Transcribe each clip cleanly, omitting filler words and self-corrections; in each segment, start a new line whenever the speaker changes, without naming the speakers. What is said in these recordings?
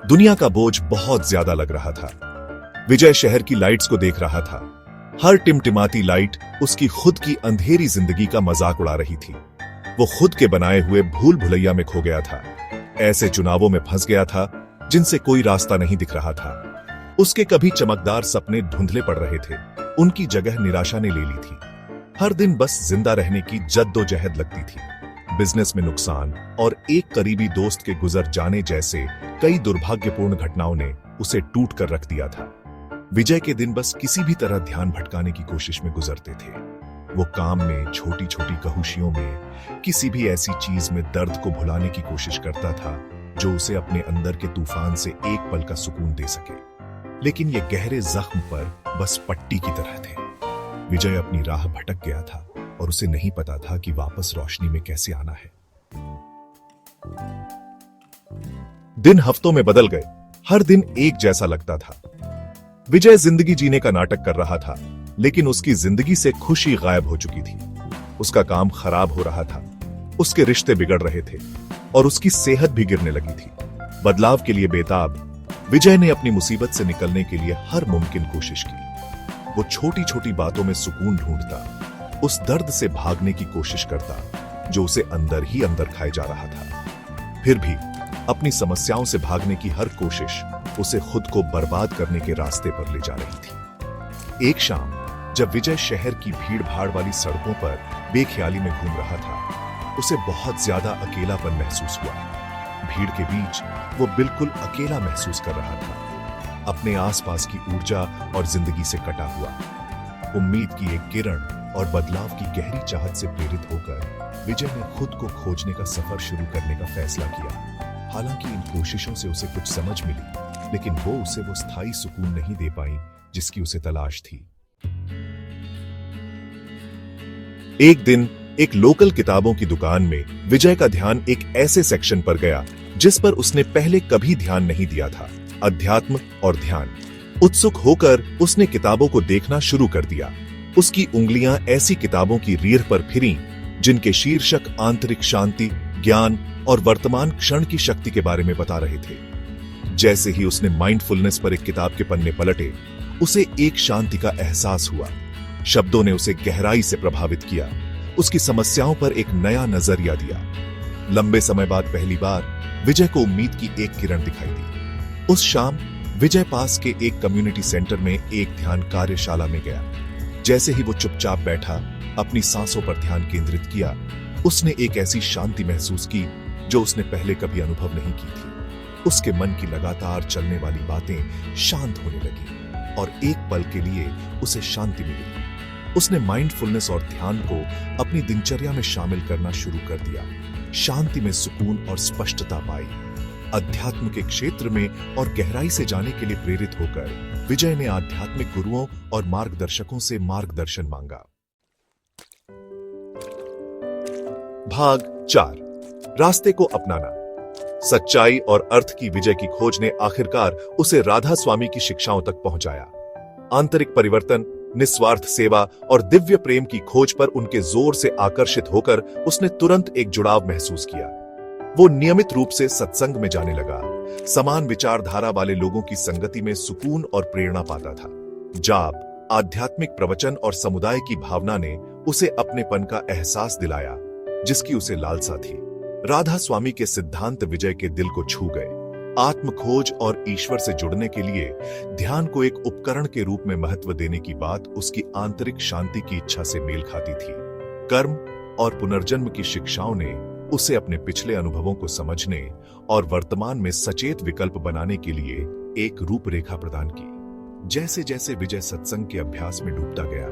दुनिया का बोझ बहुत ज्यादा लग रहा था। विजय शहर की लाइट्स को देख रहा था। हर टिमटिमाती लाइट उसकी खुद की अंधेरी जिंदगी का मजाक उड़ा रही थी। वो खुद के बनाए हुए भूल भुलैया में खो गया था। ऐसे चुनावों में फंस गया था जिनसे कोई रास्ता नहीं दिख रहा था। उसके कभी चमकदार सपने धुंधले पड़ रहे थे, उनकी जगह निराशा ने ले ली थी। हर दिन बस जिंदा रहने की जद्दोजहद लगती थी। बिजनेस में नुकसान और एक करीबी दोस्त के गुजर जाने जैसे कई दुर्भाग्यपूर्ण घटनाओं ने उसे टूट कर रख दिया था। विजय के दिन बस किसी भी तरह ध्यान भटकाने की कोशिश में गुजरते थे। वो काम में, छोटी छोटी कहुशियों में, किसी भी ऐसी चीज में दर्द को भुलाने की कोशिश करता था जो उसे अपने अंदर के तूफान से एक पल का सुकून दे सके। लेकिन ये गहरे जख्म पर बस पट्टी की तरह थे। विजय अपनी राह भटक गया था और उसे नहीं पता था कि वापस रोशनी में कैसे आना है। दिन हफ्तों में बदल गए। हर दिन एक जैसा लगता था। विजय जिंदगी जीने का नाटक कर रहा था, लेकिन उसकी जिंदगी से खुशी गायब हो चुकी थी। उसका काम खराब हो रहा था, उसके रिश्ते बिगड़ रहे थे और उसकी सेहत भी गिरने लगी थी। बदलाव के लिए बेताब विजय ने अपनी मुसीबत से निकलने के लिए हर मुमकिन कोशिश की। वो छोटी छोटी बातों में सुकून ढूंढता, उस दर्द से भागने की कोशिश करता जो उसे अंदर ही अंदर खाए जा रहा था। फिर भी अपनी समस्याओं से भागने की हर कोशिश उसे खुद को बर्बाद करने के रास्ते पर ले जा रही थी। एक शाम जब विजय शहर की भीड़ भाड़ वाली सड़कों पर बेख्याली में घूम रहा था, उसे बहुत ज्यादा अकेलापन महसूस हुआ। भीड़ के बीच वो बिल्कुल अकेला महसूस कर रहा था, अपने आसपास की ऊर्जा और जिंदगी से कटा हुआ। उम्मीद की एक किरण और बदलाव की गहरी चाहत से प्रेरित होकर विजय ने खुद को खोजने का सफर शुरू करने का फैसला किया। हालांकि इन कोशिशों से उसे कुछ समझ मिली, लेकिन वो उसे वो स्थायी सुकून नहीं दे पाई जिसकी उसे तलाश थी। एक दिन एक लोकल किताबों की दुकान में विजय का ध्यान एक ऐसे सेक्शन पर गया जिस पर उसने पहले कभी ध्यान नहीं दिया था, अध्यात्म और ध्यान। उत्सुक होकर उसने किताबों को देखना शुरू कर दिया। उसकी उंगलियां ऐसी किताबों की रीढ़ पर फिरीं जिनके शीर्षक आंतरिक शांति, ज्ञान और वर्तमान क्षण की शक्ति के बारे में बता रहे थे। जैसे ही उसने माइंडफुलनेस पर एक किताब के पन्ने पलटे, उसे एक शांति का एहसास हुआ। शब्दों ने उसे गहराई से प्रभावित किया, उसकी समस्याओं पर एक नया नजरिया दिया। लंबे समय बाद पहली बार विजय को उम्मीद की एक किरण दिखाई दी। उस शाम विजय पास के एक कम्युनिटी सेंटर में एक ध्यान कार्यशाला में गया। जैसे ही वो चुपचाप बैठा, अपनी सांसों पर ध्यान केंद्रित किया, उसने एक ऐसी शांति महसूस की जो उसने पहले कभी अनुभव नहीं की थी। उसके मन की लगातार चलने वाली बातें शांत होने लगी और एक पल के लिए उसे शांति मिली। उसने माइंडफुलनेस और ध्यान को अपनी दिनचर्या में शामिल करना शुरू कर दिया। शांति में सुकून और स्पष्टता पाई। अध्यात्म के क्षेत्र में और गहराई से जाने के लिए प्रेरित होकर विजय ने आध्यात्मिक गुरुओं और मार्गदर्शकों से मार्गदर्शन मांगा। भाग 4, रास्ते को अपनाना। सच्चाई और अर्थ की विजय की खोज ने आखिरकार उसे राधा स्वामी की शिक्षाओं तक पहुंचाया। आंतरिक परिवर्तन, निस्वार्थ सेवा और दिव्य प्रेम की खोज पर उनके जोर से आकर्षित होकर उसने तुरंत एक जुड़ाव महसूस किया। वो नियमित रूप से सत्संग में जाने लगा, समान विचारधारा वाले लोगों की संगति में सुकून और प्रेरणा पाता था। जाप, आध्यात्मिक प्रवचन और समुदाय की भावना ने उसे अपनेपन का एहसास दिलाया जिसकी उसे लालसा थी। राधा स्वामी के सिद्धांत विजय के दिल को छू गए। आत्म खोज और ईश्वर से जुड़ने के लिए ध्यान को एक उपकरण के रूप में महत्व देने की बात उसकी आंतरिक शांति की इच्छा से मेल खाती थी। कर्म और पुनर्जन्म की शिक्षाओं ने उसे अपने पिछले अनुभवों को समझने और वर्तमान में सचेत विकल्प बनाने के लिए एक रूपरेखा प्रदान की। जैसे जैसे विजय सत्संग के अभ्यास में डूबता गया,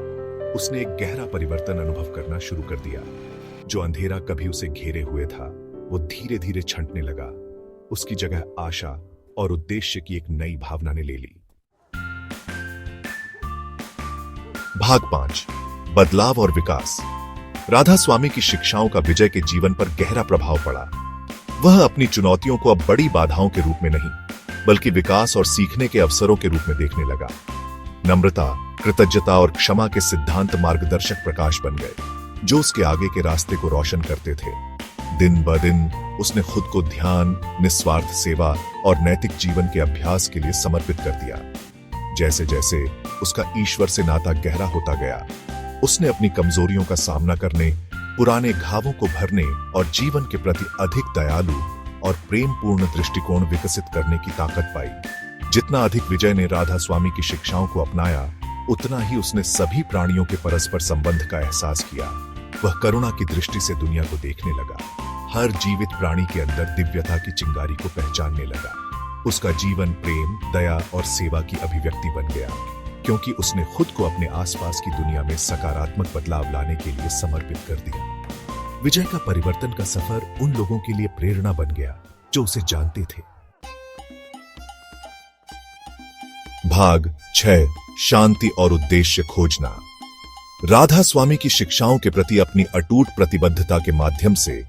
उसने एक गहरा परिवर्तन अनुभव करना शुरू कर दिया। जो अंधेरा कभी उसे घेरे हुए था, वो धीरे धीरे छंटने लगा। उसकी जगह आशा और उद्देश्य की एक नई भावना ने ले ली। भाग 5, बदलाव और विकास। राधा स्वामी की शिक्षाओं का विजय के जीवन पर गहरा प्रभाव पड़ा। वह अपनी चुनौतियों को अब बड़ी बाधाओं के रूप में नहीं, बल्कि विकास और सीखने के अवसरों के रूप में देखने लगा। नम्रता, कृतज्ञता और क्षमा के सिद्धांत मार्गदर्शक प्रकाश बन गए, जो उसके आगे के रास्ते को रोशन करते थे। दिन ब दिन उसने खुद को ध्यान, निस्वार्थ सेवा और नैतिक जीवन के अभ्यास के लिए समर्पित कर दिया। जैसे जैसे उसका ईश्वर से नाता गहरा होता गया, उसने अपनी कमजोरियों का सामना करने, पुराने घावों को भरने और जीवन के प्रति अधिक दयालु और प्रेमपूर्ण दृष्टिकोण विकसित करने की ताकत पाई। जितना अधिक विजय ने राधा स्वामी की शिक्षाओं को अपनाया, उतना ही उसने सभी प्राणियों के परस्पर संबंध का एहसास किया। वह करुणा की दृष्टि से दुनिया को देखने लगा, हर जीवित प्राणी के अंदर दिव्यता की चिंगारी को पहचानने लगा। उसका जीवन प्रेम, दया और सेवा की अभिव्यक्ति बन गया, क्योंकि उसने खुद को अपने आसपास की दुनिया में सकारात्मक बदलाव लाने के लिए समर्पित कर दिया। विजय का परिवर्तन का सफर उन लोगों के लिए प्रेरणा बन गया जो उसे जानते थे। भाग 6, शांति और उद्देश्य खोजना। राधा स्वामी की शिक्षाओं के प्रति अपनी अटूट प्रतिबद्धता के माध्यम से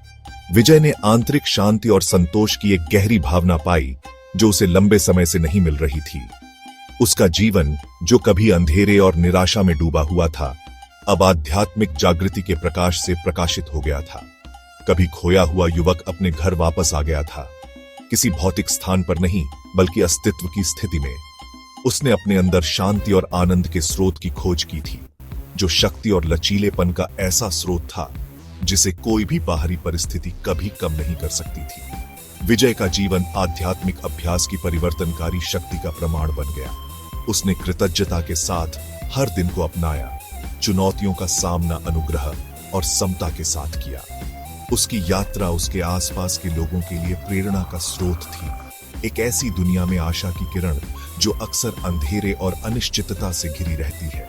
विजय ने आंतरिक शांति और संतोष की एक गहरी भावना पाई जो उसे लंबे समय से नहीं मिल रही थी। उसका जीवन, जो कभी अंधेरे और निराशा में डूबा हुआ था, अब आध्यात्मिक जागृति के प्रकाश से प्रकाशित हो गया था। कभी खोया हुआ युवक अपने घर वापस आ गया था, किसी भौतिक स्थान पर नहीं बल्कि अस्तित्व की स्थिति में। उसने अपने अंदर शांति और आनंद के स्रोत की खोज की थी, जो शक्ति और लचीलेपन का ऐसा स्रोत था जिसे कोई भी बाहरी परिस्थिति कभी कम नहीं कर सकती थी। विजय का जीवन आध्यात्मिक अभ्यास की परिवर्तनकारी शक्ति का प्रमाण बन गया। उसने कृतज्ञता के साथ हर दिन को अपनाया, चुनौतियों का सामना अनुग्रह और समता के साथ किया। उसकी यात्रा उसके आसपास के लोगों के लिए प्रेरणा का स्रोत थी, एक ऐसी दुनिया में आशा की किरण जो अक्सर अंधेरे और अनिश्चितता से घिरी रहती है।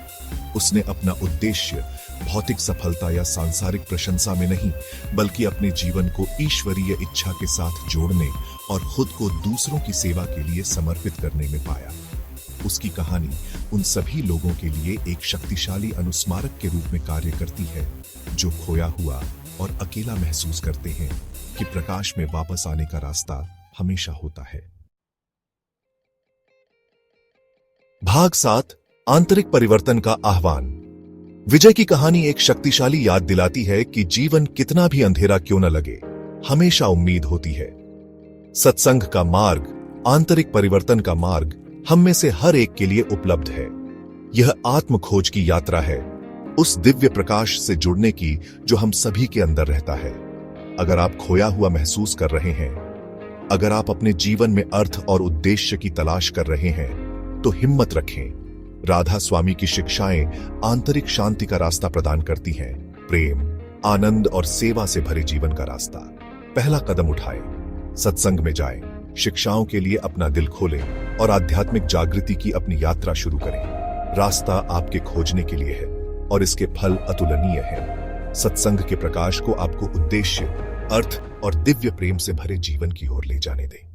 उसने अपना उद्देश्य भौतिक सफलता या सांसारिक प्रशंसा में नहीं, बल्कि अपने जीवन को ईश्वरीय इच्छा के साथ जोड़ने और खुद को दूसरों की सेवा के लिए समर्पित करने में पाया। उसकी कहानी उन सभी लोगों के लिए एक शक्तिशाली अनुस्मारक के रूप में कार्य करती है जो खोया हुआ और अकेला महसूस करते हैं कि प्रकाश में वापस आने का रास्ता हमेशा होता है। भाग 7, आंतरिक परिवर्तन का आह्वान। विजय की कहानी एक शक्तिशाली याद दिलाती है कि जीवन कितना भी अंधेरा क्यों न लगे, हमेशा उम्मीद होती है। सत्संग का मार्ग, आंतरिक परिवर्तन का मार्ग हम में से हर एक के लिए उपलब्ध है। यह आत्म खोज की यात्रा है, उस दिव्य प्रकाश से जुड़ने की जो हम सभी के अंदर रहता है। अगर आप खोया हुआ महसूस कर रहे हैं, अगर आप अपने जीवन में अर्थ और उद्देश्य की तलाश कर रहे हैं, तो हिम्मत रखें। राधा स्वामी की शिक्षाएं आंतरिक शांति का रास्ता प्रदान करती हैं, प्रेम, आनंद और सेवा से भरे जीवन का रास्ता। पहला कदम उठाएं, सत्संग में जाएं, शिक्षाओं के लिए अपना दिल खोलें और आध्यात्मिक जागृति की अपनी यात्रा शुरू करें। रास्ता आपके खोजने के लिए है और इसके फल अतुलनीय हैं। सत्संग के प्रकाश को आपको उद्देश्य, अर्थ और दिव्य प्रेम से भरे जीवन की ओर ले जाने दें।